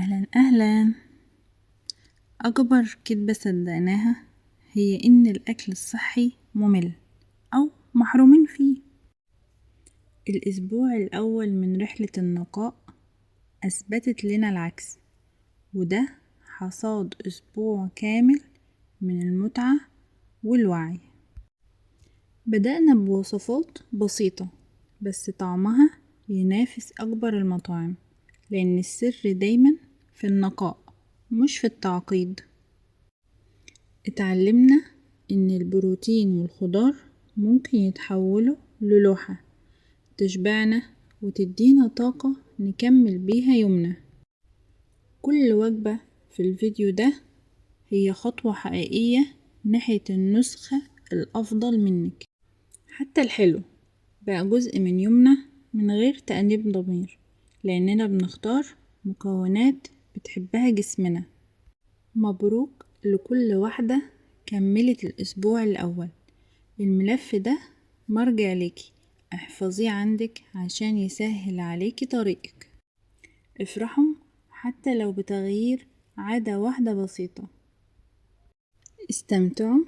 أهلا أهلا. أكبر كدبة صدقناها هي إن الأكل الصحي ممل أو محرومين فيه. الأسبوع الأول من رحلة النقاء أثبتت لنا العكس، وده حصاد أسبوع كامل من المتعة والوعي. بدأنا بوصفات بسيطة بس طعمها ينافس أكبر المطاعم، لأن السر دايما في النقاء مش في التعقيد. اتعلمنا إن البروتين والخضار ممكن يتحولوا للوحة تشبعنا وتدينا طاقة نكمل بيها يومنا. كل وجبة في الفيديو ده هي خطوة حقيقية ناحية النسخة الأفضل منك. حتى الحلو بقى جزء من يومنا من غير تأنيب ضمير، لأننا بنختار مكونات بتحبها جسمنا. مبروك لكل واحدة كملت الأسبوع الأول. الملف ده مرجع ليكي، احفظيه عندك عشان يسهل عليكي طريقك. افرحوا حتى لو بتغيير عادة واحدة بسيطة. استمتعوا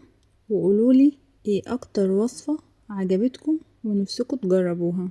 وقولولي ايه اكتر وصفة عجبتكم ونفسكم تجربوها.